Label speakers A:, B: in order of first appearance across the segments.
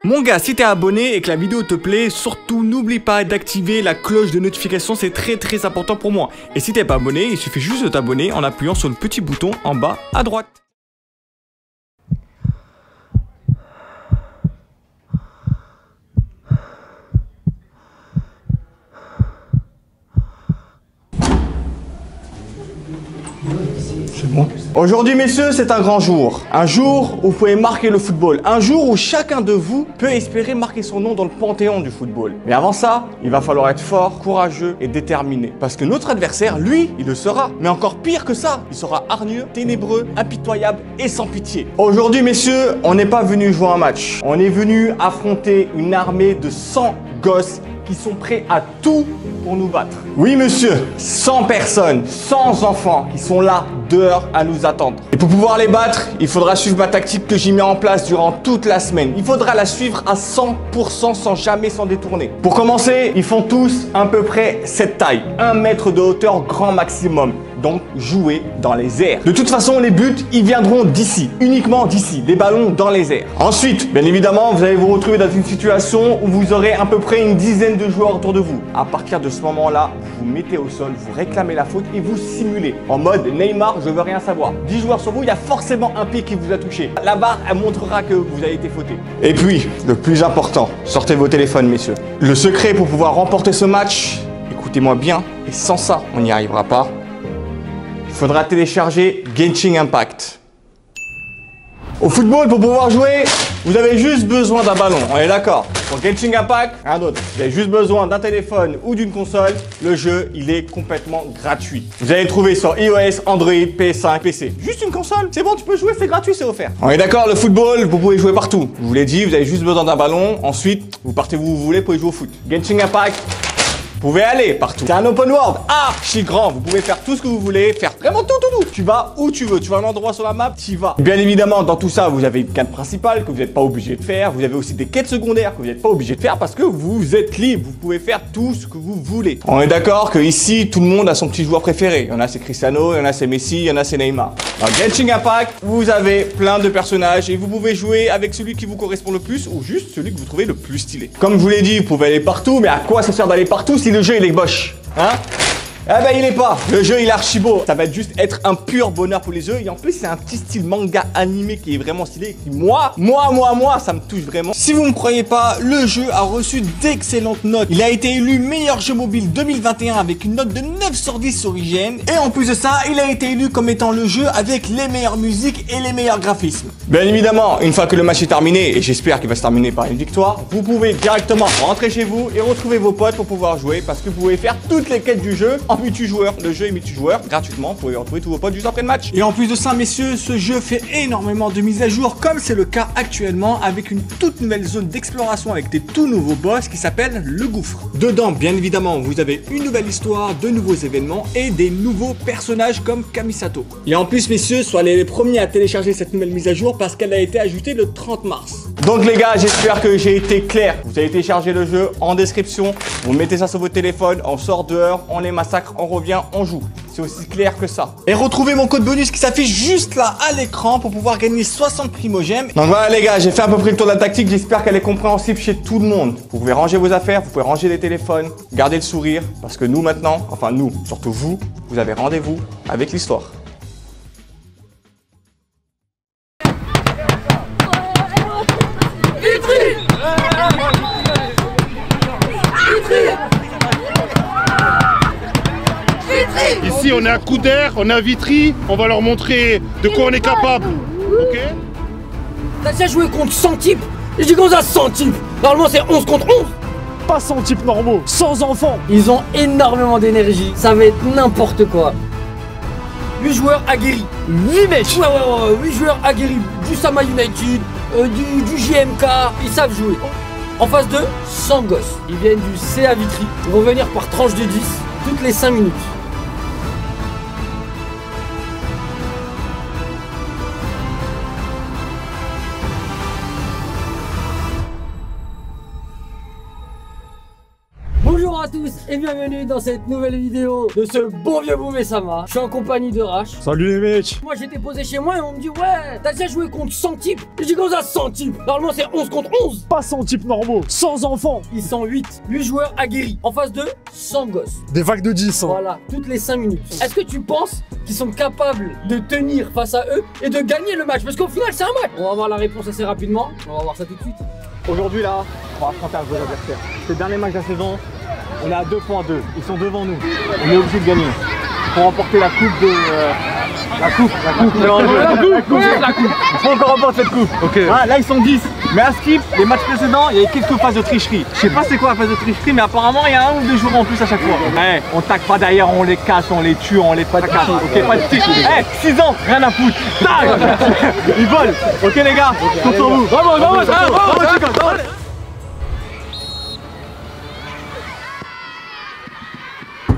A: Mon gars, si t'es abonné et que la vidéo te plaît, surtout n'oublie pas d'activer la cloche de notification, c'est très important pour moi. Et si t'es pas abonné, il suffit juste de t'abonner en appuyant sur le petit bouton en bas à droite. C'est bon. Aujourd'hui, messieurs, c'est un grand jour. Un jour où vous pouvez marquer le football. Un jour où chacun de vous peut espérer marquer son nom dans le panthéon du football. Mais avant ça, il va falloir être fort, courageux et déterminé. Parce que notre adversaire, lui, il le sera. Mais encore pire que ça, il sera hargneux, ténébreux, impitoyable et sans pitié. Aujourd'hui, messieurs, on n'est pas venu jouer un match. On est venu affronter une armée de 100 gosses qui sont prêts à tout pour nous battre. Oui, monsieur, 100 personnes, 100 enfants qui sont là, dehors, à nous attendre. Et pour pouvoir les battre, il faudra suivre ma tactique que j'ai mis en place durant toute la semaine. Il faudra la suivre à 100% sans jamais s'en détourner. Pour commencer, ils font tous à peu près cette taille. 1 mètre de hauteur grand maximum. Donc, jouer dans les airs. De toute façon, les buts, ils viendront d'ici. Uniquement d'ici. Des ballons dans les airs. Ensuite, bien évidemment, vous allez vous retrouver dans une situation où vous aurez à peu près une dizaine de joueurs autour de vous. À partir de ce moment-là, vous vous mettez au sol, vous réclamez la faute et vous simulez. En mode Neymar, je veux rien savoir. 10 joueurs sur vous, il y a forcément un pied qui vous a touché. La barre, elle montrera que vous avez été fauté. Et puis, le plus important, sortez vos téléphones, messieurs. Le secret pour pouvoir remporter ce match, écoutez-moi bien, et sans ça, on n'y arrivera pas. Il faudra télécharger Genshin Impact. Au football, pour pouvoir jouer, vous avez juste besoin d'un ballon, on est d'accord. Pour Genshin Impact, rien d'autre. Vous avez juste besoin d'un téléphone ou d'une console. Le jeu, il est complètement gratuit. Vous allez le trouver sur iOS, Android, PS5, PC. Juste une console, c'est bon, tu peux jouer, c'est gratuit, c'est offert. On est d'accord, le football, vous pouvez jouer partout. Je vous l'ai dit, vous avez juste besoin d'un ballon. Ensuite, vous partez où vous voulez, vous pouvez jouer au foot. Genshin Impact, vous pouvez aller partout. C'est un open world archi grand. Vous pouvez faire tout ce que vous voulez, faire vraiment tout. Tu vas où tu veux. Tu vas à un endroit sur la map, tu y vas. Bien évidemment, dans tout ça, vous avez une quête principale que vous n'êtes pas obligé de faire. Vous avez aussi des quêtes secondaires que vous n'êtes pas obligé de faire parce que vous êtes libre. Vous pouvez faire tout ce que vous voulez. On est d'accord que ici, tout le monde a son petit joueur préféré. Il y en a c'est Cristiano, il y en a c'est Messi, il y en a c'est Neymar. Dans Genshin Impact, vous avez plein de personnages et vous pouvez jouer avec celui qui vous correspond le plus ou juste celui que vous trouvez le plus stylé. Comme je vous l'ai dit, vous pouvez aller partout, mais à quoi ça sert d'aller partout si le jeu il est boche, hein? Eh ben il est pas. Le jeu il est archi beau. Ça va juste être un pur bonheur pour les yeux. Et en plus c'est un petit style manga animé qui est vraiment stylé. Et qui moi, ça me touche vraiment. Si vous me croyez pas, le jeu a reçu d'excellentes notes. Il a été élu meilleur jeu mobile 2021 avec une note de 9 sur 10 sur IGN. Et en plus de ça, il a été élu comme étant le jeu avec les meilleures musiques et les meilleurs graphismes. Bien évidemment, une fois que le match est terminé, et j'espère qu'il va se terminer par une victoire, vous pouvez directement rentrer chez vous et retrouver vos potes pour pouvoir jouer parce que vous pouvez faire toutes les quêtes du jeu en multijoueur. Le jeu est multijoueur gratuitement. Vous pouvez retrouver tous vos potes juste après le match. Et en plus de ça, messieurs, ce jeu fait énormément de mises à jour, comme c'est le cas actuellement avec une toute nouvelle zone d'exploration avec des tout nouveaux boss qui s'appellent le gouffre. Dedans, bien évidemment, vous avez une nouvelle histoire, de nouveaux événements et des nouveaux personnages comme Kamisato. Et en plus, messieurs, soyez les premiers à télécharger cette nouvelle mise à jour parce qu'elle a été ajoutée le 30 mars. Donc les gars, j'espère que j'ai été clair. Vous avez téléchargé le jeu en description. Vous mettez ça sur votre téléphone, on sort dehors, on les massacre, on revient, on joue. C'est aussi clair que ça. Et retrouvez mon code bonus qui s'affiche juste là à l'écran pour pouvoir gagner 60 primogèmes. Donc voilà les gars, j'ai fait à peu près le tour de la tactique. J'espère qu'elle est compréhensible chez tout le monde. Vous pouvez ranger vos affaires, vous pouvez ranger les téléphones, garder le sourire. Parce que nous maintenant, enfin nous, surtout vous avez rendez-vous avec l'histoire.
B: Ici on est à Couder, on est à Vitry, on va leur montrer de quoi on est capable. Ok?
C: T'as déjà joué contre 100 types? Je dis comment ça 100 types? Normalement c'est 11 contre 11.
D: Pas 100 types normaux, 100 enfants.
C: Ils ont énormément d'énergie, ça va être n'importe quoi. 8 joueurs aguerris. 8 mecs. Ouais, 8 joueurs aguerris. Du Sama United, du JMK, ils savent jouer. En face d'eux, 100 gosses. Ils viennent du CA Vitry. Ils vont venir par tranche de 10 toutes les 5 minutes. Bonjour Bonjour à tous et bienvenue dans cette nouvelle vidéo de ce bon vieux Boumessama. Je suis en compagnie de Rach.
D: Salut les mecs.
C: Moi j'étais posé chez moi et on me dit ouais, t'as déjà joué contre 100 types. Je dis comment ça 100 types? Normalement c'est 11 contre 11.
D: Pas 100 types normaux, 100 enfants.
C: Ils sont 8 joueurs aguerris en face de 100 gosses.
D: Des vagues de 10 hein.
C: Voilà, toutes les 5 minutes. Est-ce que tu penses qu'ils sont capables de tenir face à eux et de gagner le match? Parce qu'au final c'est un match. On va voir la réponse assez rapidement. On va voir ça tout de suite.
A: Aujourd'hui là, on va affronter un gros adversaire. C'est le dernier match de la saison. On est à 2 points 2. Ils sont devant nous. On est obligé de gagner pour remporter la coupe de... La coupe. Il faut encore remporter cette coupe.
B: Ok.
A: Ah, là ils sont 10. Mais à Skip, les matchs précédents, il y avait quelques phases de tricherie. Je sais pas c'est quoi la phase de tricherie, mais apparemment il y a 1 ou 2 joueurs en plus à chaque fois. Hey, on tacle pas derrière, on les casse, on les tue, on les fracasse. Ok, pas de triche. Hey, 6 ans, rien à foutre. Tac. Ils volent. Ok les gars, compte sur vous. Vamos.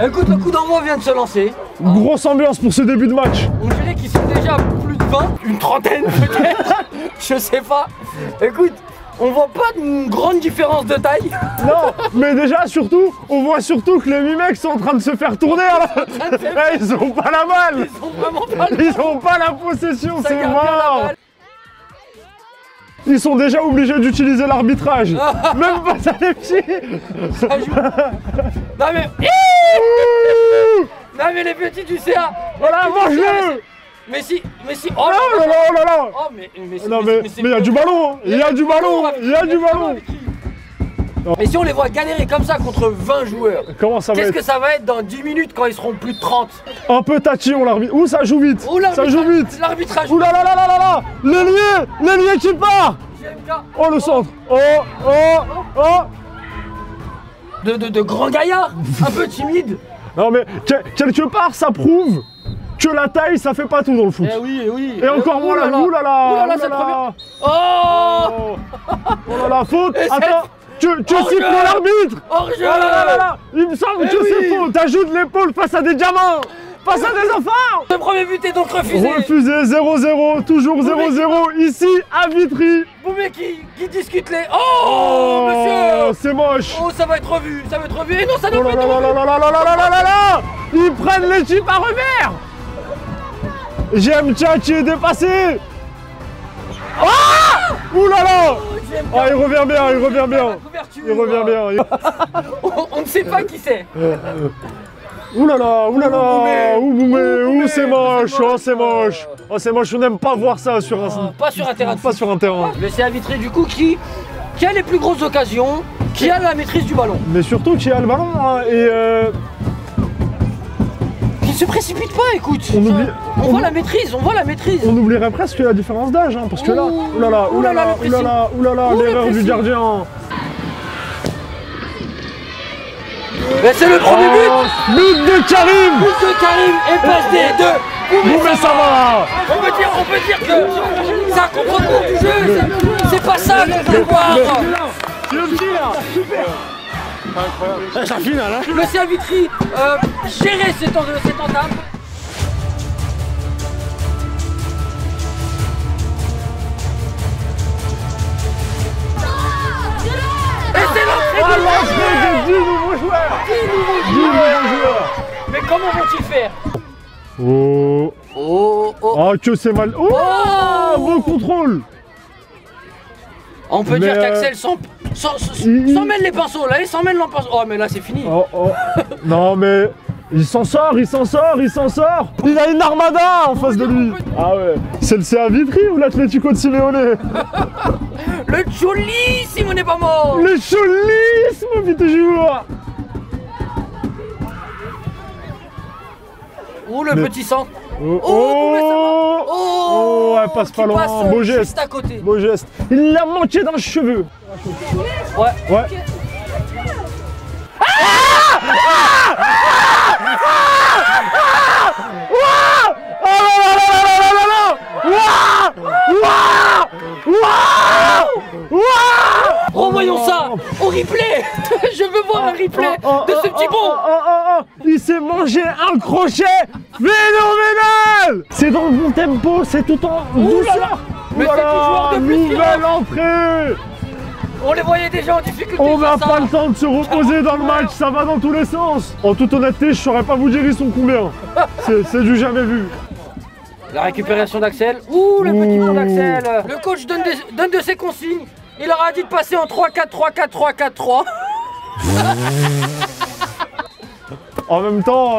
C: Écoute, le coup d'envoi vient de se lancer.
D: Grosse ambiance pour ce début de match.
C: On dirait qu'ils sont déjà plus de 20, une trentaine peut-être. Je sais pas. Écoute, on voit pas une grande différence de taille.
D: Non, mais déjà surtout, on voit surtout que les 8 mecs sont en train de se faire tourner là. Ils ont pas la balle.
C: Ils sont vraiment pas
D: Ils ont pas la possession,
C: Ça
D: c'est
C: garde bien la
D: mort.
C: balle.
D: Ils sont déjà obligés d'utiliser l'arbitrage. Même pas à les petits.
C: Ça joue. Non mais... Non mais les petits du CA.
D: Voilà, mange-le.
C: Mais si...
D: Oh là là oh là là.
C: Oh mais
D: Non mais il y a du ballon, hein. Il y a du ballon.
C: Mais si on les voit galérer comme ça contre 20 joueurs,
D: Comment ça va
C: qu'est-ce
D: être?
C: que ça va être dans 10 minutes quand ils seront plus de 30?
D: Un peu tatillon l'arbitre. Ouh, ça joue vite.
C: Ouh,
D: Ça joue vite.
C: L'arbitrage.
D: Ouh là là là là là là. L'ailier qui part.
C: GMK.
D: Oh le centre. Oh.
C: De grands gaillards, un peu timides.
D: Non mais quelque part ça prouve que la taille ça fait pas tout dans le foot.
C: Eh oui.
D: Et encore moins la
C: Ouh là là, cette première. Oh.
D: Oh là là, faute.
C: Et
D: Attends, tu siffles l'arbitre.
C: Hors-jeu.
D: Oh là là là là. Il me semble
C: Eh
D: que c'est
C: oui.
D: faux. T'ajoutes l'épaule face à des diamants, face à des enfants.
C: Le premier but est donc refusé.
D: Refusé, 0-0, toujours 0-0 ici à Vitry.
C: Boumé qui discute les... Oh, monsieur.
D: C'est moche.
C: Oh, ça va être revu. Et non, ça
D: Oh
C: doit
D: là
C: pas
D: là
C: être
D: là
C: revu.
D: là là là là là là là là. Ils prennent l'équipe à revers. GMK qui est dépassé. Ah. Ouh là là. Ah, il revient bien.
C: La couverture.
D: Il revient bien.
C: On ne sait pas qui c'est.
D: Ouh là là. Ouh Boumé. Ouh c'est moche.
C: c'est moche.
D: Oh c'est moche. On n'aime pas voir ça sur un.
C: Pas sur un terrain de
D: Pas
C: foot.
D: sur un terrain.
C: Le CA Vitry du coup qui a les plus grosses occasions, qui a la maîtrise du ballon.
D: Mais surtout qui a le ballon hein, et
C: Qui se précipite pas, écoute.
D: On
C: voit la maîtrise,
D: on oublierait presque la différence d'âge hein, parce que là, ouh là là, l'erreur
C: le
D: du
C: pressing.
D: gardien.
C: Mais c'est le premier but.
D: But de Karim.
C: But de Karim et passe des deux.
D: Boumé ça va.
C: On peut dire que c'est un contre-coup du jeu. C'est pas ça qu'on veut voir.
D: C'est la finale hein.
C: Le CA Vitry gérer cette entame. Et c'est l'entrée de
D: l'entrée de 10 nouveaux joueurs. 10 nouveaux joueurs.
C: Mais comment vont-ils faire?
D: Oh. Ah que c'est mal. Oh, beau contrôle.
C: On peut dire qu'Axel s'en mêle les pinceaux, là, il s'en mêle les pinceaux. Oh mais là c'est fini.
D: Oh. Non mais il s'en sort. Il a une armada en face de lui. Ah ouais. C'est le CA Vitry ou l'Atlético de Simeone?
C: Le joli Simone pas mort.
D: Le cholisme, vite toujours.
C: Oh le petit centre.
D: Elle passe pas loin. Beau geste.
C: Juste à côté.
D: Beau geste. Il l'a manqué d'un cheveu. Ouais.
C: Revoyons ça au replay. Je veux voir un replay de ce petit bon.
D: Il s'est mangé un crochet phénoménal. C'est dans le bon tempo, c'est tout en douceur.
C: Mais c'est 10 joueurs de plus qui
D: nouvelle entrée.
C: On les voyait déjà en difficulté.
D: On n'a pas le temps de se reposer dans le match, ça va dans tous les sens. En toute honnêteté, je saurais pas vous dire ils sont combien. C'est du jamais vu.
C: La récupération d'Axel. Ouh, le petit pont d'Axel. Le coach donne de ses consignes. Il leur a dit de passer en 3-4, 3-4, 3-4, 3.
D: En même temps,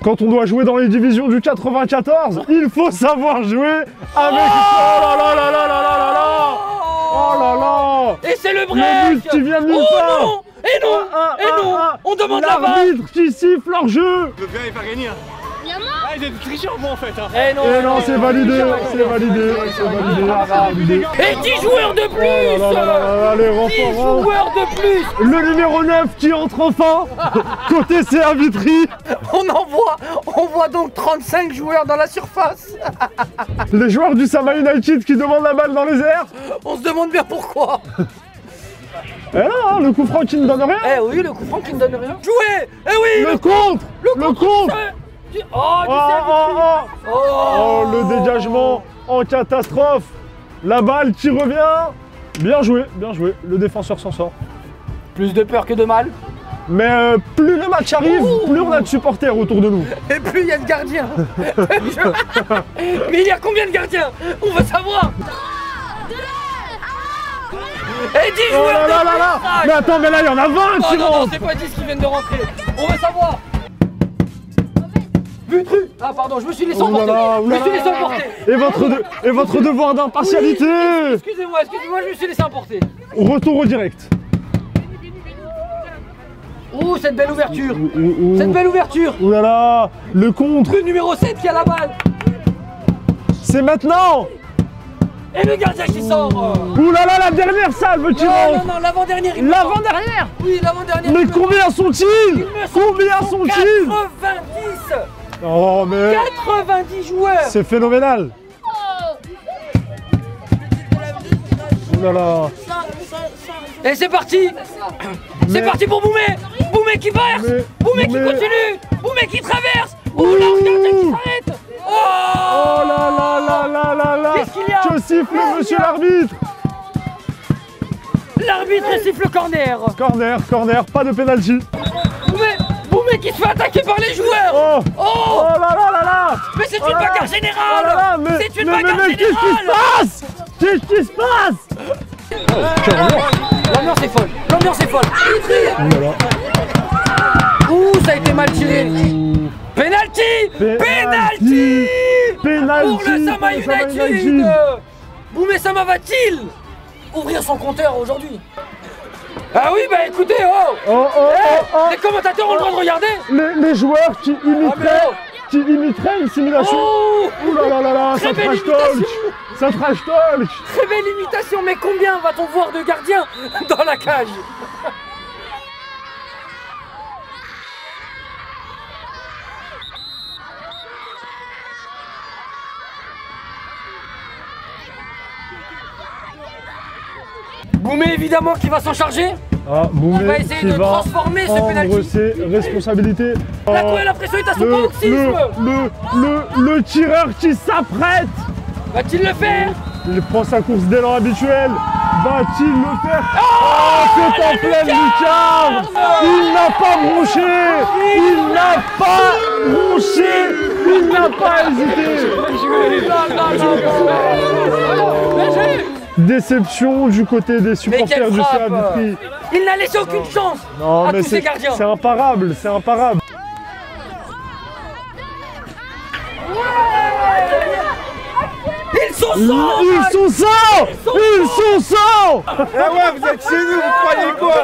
D: quand on doit jouer dans les divisions du 94, il faut savoir jouer avec... Oh là là là là là là là. Oh là là.
C: Et c'est le break.
D: Le but qui vient de nulle part.
C: Non. Et non. Et non. On demande la VAR.
D: L'arbitre qui siffle hors jeu.
A: Le gars il va gagner. Ah, il est tricheur moi en fait.
C: Eh non,
D: Et non, c'est validé, c'est validé, c'est validé.
C: Et 10 joueurs de plus.
D: Allez,
C: 10
D: renfort.
C: joueurs de plus.
D: Le numéro 9 qui entre enfin. Côté CA Vitry.
C: On voit donc 35 joueurs dans la surface.
D: Les joueurs du Sama United qui demandent la balle dans les airs.
C: On se demande bien pourquoi.
D: Eh là, le coup franc qui ne donne rien.
C: Eh oui, le coup franc qui ne donne rien. Jouez. Eh oui.
D: Le contre. Le contre.
C: Oh,
D: le dégagement en catastrophe. La balle qui revient. Bien joué, le défenseur s'en sort.
C: Plus de peur que de mal.
D: Mais plus le match arrive, plus on a de supporters autour de nous.
C: Et plus il y a de gardiens. Mais il y a combien de gardiens? On veut savoir. Et 10 joueurs de plus.
D: Mais attends, mais là il y en a 20 qui
C: non,
D: rentrent.
C: c'est pas 10 qui viennent de rentrer. On veut savoir. Vitry. Ah pardon, je me suis laissé emporter. Je me suis laissé emporter.
D: Et votre devoir d'impartialité.
C: Oui, excusez-moi, je me suis laissé emporter.
D: Retour au direct.
C: Oh, cette belle ouverture. Cette belle ouverture.
D: Ouh là là, le contre.
C: Le numéro 7 qui a la balle.
D: C'est maintenant.
C: Et le gardien qui sort.
D: Ouh là là, la dernière salve qui rentre.
C: Non, l'avant-dernière.
D: L'avant-dernière.
C: Oui, l'avant-dernière.
D: Mais combien sont-ils? Combien sont-ils?
C: 90.
D: Oh mais...
C: 90 joueurs.
D: C'est phénoménal. Ouh là là.
C: Et c'est parti. C'est parti pour Boumé. Boumé qui verse. Boumé qui continue. Boumé qui traverse. Oh là, regardez qui s'arrête.
D: Oh là là là là là là.
C: Qu'est-ce qu'il y a?
D: Que siffle monsieur l'arbitre?
C: L'arbitre siffle corner.
D: Corner, pas de pénalty.
C: Boumé qui se fait attaquer par les joueurs.
D: Oh là là là là.
C: Mais c'est une bagarre générale. C'est une bagarre générale.
D: Qu'est-ce qui se passe?
C: L'ambiance est folle. Ouh, ça a été mal tiré. Penalty pour le Sama United. Boumé Sama va-t-il ouvrir son compteur aujourd'hui? Ah oui, bah écoutez, les commentateurs ont le droit de regarder.
D: Les joueurs qui imiteraient une simulation. Ouh là là là là, ça trash talk.
C: Très belle imitation, mais combien va-t-on voir de gardiens dans la cage? Boumé évidemment qui va s'en charger.
D: Boumé
C: il va essayer de transformer ce pénalty.
D: Ses responsabilités.
C: La pression est à son paroxysme.
D: Le tireur qui s'apprête.
C: Va-t-il le faire?
D: Il prend sa course d'élan habituelle. Va-t-il le faire? C'est en pleine lucarne. Il n'a pas bronché. Il n'a pas hésité. Déception du côté des supporters du CA Vitry.
C: Il n'a laissé aucune chance à tous ses gardiens.
D: C'est imparable.
C: Ils sont 100.
A: Eh ouais, vous êtes chez nous, vous croyez quoi?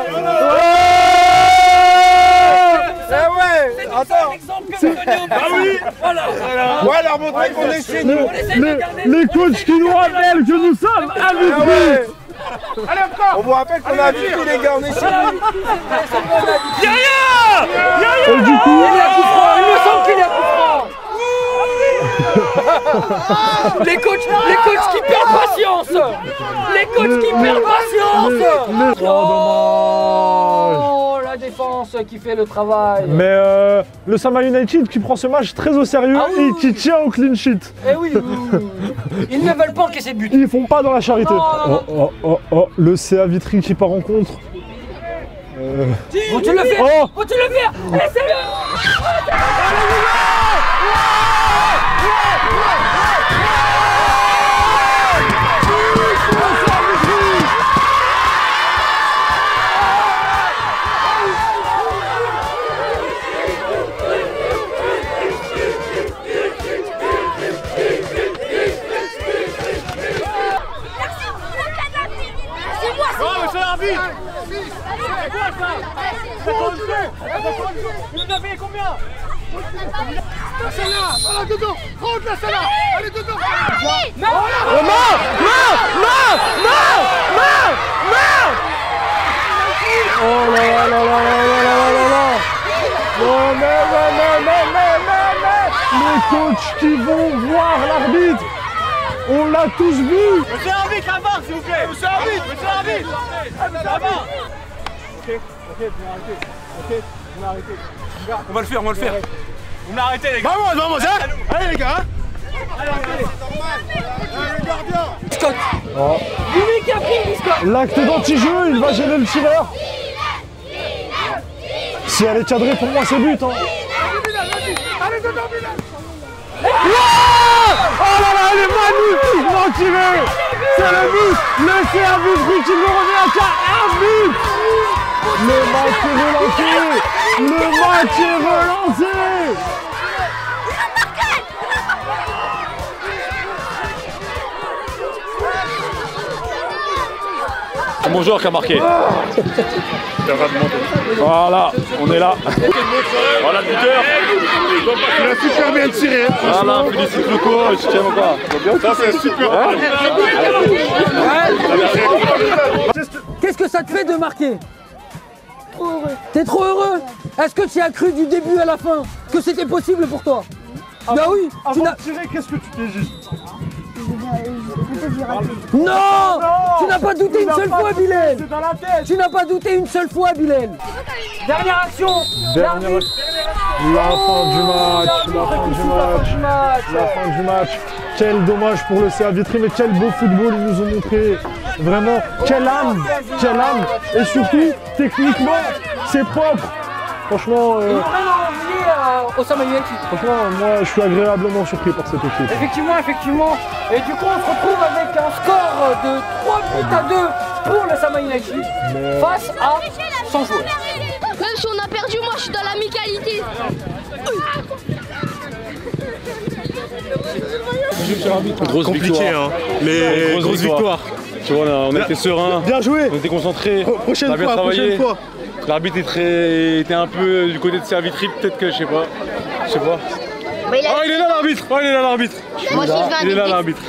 C: Attends. Ah oui. Voilà.
A: Ouais, leur montrer qu'on est chez nous.
D: Les coachs qui nous rappellent que nous sommes à Vitry.
A: Allez, on vous rappelle qu'on a Vitry, les gars, on est chez nous.
C: Yaya.
D: Et du coup,
C: il me semble qu'il est à coup franc. Les coachs qui perdent patience. Oh, la défense. qui fait le travail.
D: Mais le Sama United qui prend ce match très au sérieux et qui tient au clean sheet.
C: Eh oui, ils ne veulent pas encaisser de but.
D: Ils font pas dans la charité.
C: Non.
D: Oh, le CA Vitry qui part en contre.
C: Faut-tu le faire?
D: Oh.
C: Faut-tu le faire? Essaye-le.
E: Vous en avez combien? La Salah, voilà dedans, rentre la Salah, allez dedans.
C: Non.
D: Oh là là là là là là là. Non mais les coachs qui vont voir l'arbitre. On l'a tous vu.
A: Monsieur l'arbitre, la barre s'il vous plaît. Monsieur l'arbitre, la barre. Ok, je vais arrêter. Ok, je vais arrêter. On va le faire. On a arrêté les gars. Vamos, hein. Allez les gars. Allez.
C: Scott.
D: Oh.
C: Lui qui a pris Scott.
D: L'acte d'anti-jeu, il va gêner le tireur. Si elle est cadrée, pour moi c'est but. Hein.
E: Allez dedans, Bilal.
D: Oh là là, elle est magnifiquement tirée. C'est le but. Le CA Vitry qui ne revient qu'à un but. Le match est relancé.
F: C'est mon joueur qui a marqué.
D: Voilà, on est là.
F: Voilà le buteur.
B: Il a super bien tiré.
F: Voilà, félicite le coach. Tiens mon gars.
B: Ça c'est super.
C: Qu'est-ce que ça te fait de marquer? Trop heureux. T'es trop heureux? Est-ce que tu as cru du début à la fin que c'était possible pour toi? Bah oui.
D: Avant de tirer, qu'est-ce que tu t'es dit?
C: Non, tu n'as pas douté une seule fois, Bilal.
D: C'est dans la tête.
C: Tu n'as pas douté une seule fois, Bilal. Dernière action.
D: La fin du match. Quel dommage pour le CA Vitry, mais quel beau football ils nous ont montré. Vraiment, quelle âme. Et surtout, techniquement, c'est propre. Franchement,
C: Au Sama United.
D: franchement, moi, je suis agréablement surpris par cette équipe.
C: Effectivement. Et du coup, on se retrouve avec un score de 3-2 pour le Sama United face à 100 joueurs.
G: Même si on a perdu, moi je suis dans l'amicalité.
F: Compliqué, hein. Mais grosse victoire. Tu vois, on a été serein.
B: Bien joué.
F: On était concentrés.
B: Prochaine fois.
F: L'arbitre était un peu du côté de CA Vitry, peut-être que je sais pas. Oh, il est là l'arbitre.
G: Moi aussi
F: Il est là l'arbitre.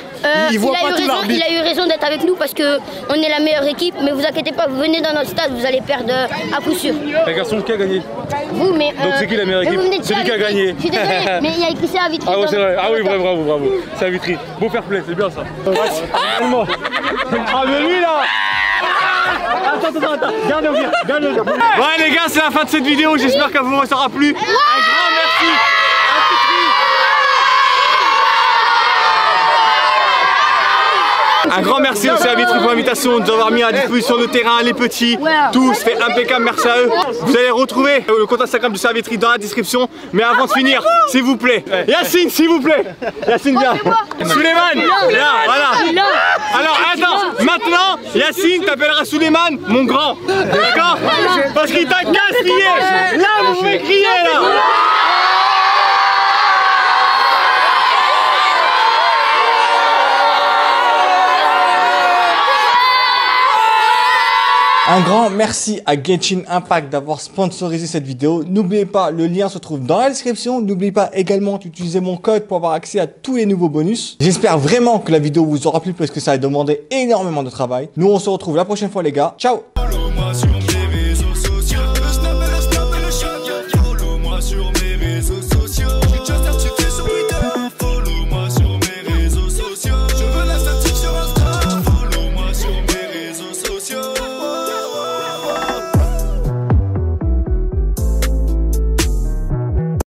G: il a eu raison d'être avec nous parce qu'on est la meilleure équipe, mais vous inquiétez pas, vous venez dans notre stade, vous allez perdre à coup sûr.
F: Les garçons, qui a gagné?
G: Vous, mais.
F: Donc c'est qui la meilleure équipe? C'est lui qui a gagné.
G: Je suis désolé, mais il y a écrit ça à Vitry.
F: Ah ouais, c'est vrai. Ah oui, bravo. C'est à Vitry. Beau fair play, c'est bien ça.
D: Ah mais lui là.
A: Attends, garde-le bien. Ouais les gars, c'est la fin de cette vidéo, j'espère qu'elle vous aura plu. Un grand merci. Un grand merci aussi à Vitry pour l'invitation, de nous avoir mis à disposition le terrain, les petits, tout, c'était impeccable, merci à eux. Vous allez retrouver le compte Instagram du CA Vitry dans la description. Mais avant de finir, s'il vous plaît, Yacine, s'il vous plaît. Yacine, viens. Souleymane, là, voilà. Alors attends, maintenant, Yacine t'appellera Souleymane, mon grand. D'accord? Parce qu'il t'a qu'à crier. Là, vous pouvez crier là. Un grand merci à Genshin Impact d'avoir sponsorisé cette vidéo. N'oubliez pas, le lien se trouve dans la description. N'oubliez pas également d'utiliser mon code pour avoir accès à tous les nouveaux bonus. J'espère vraiment que la vidéo vous aura plu parce que ça a demandé énormément de travail. Nous, on se retrouve la prochaine fois les gars. Ciao!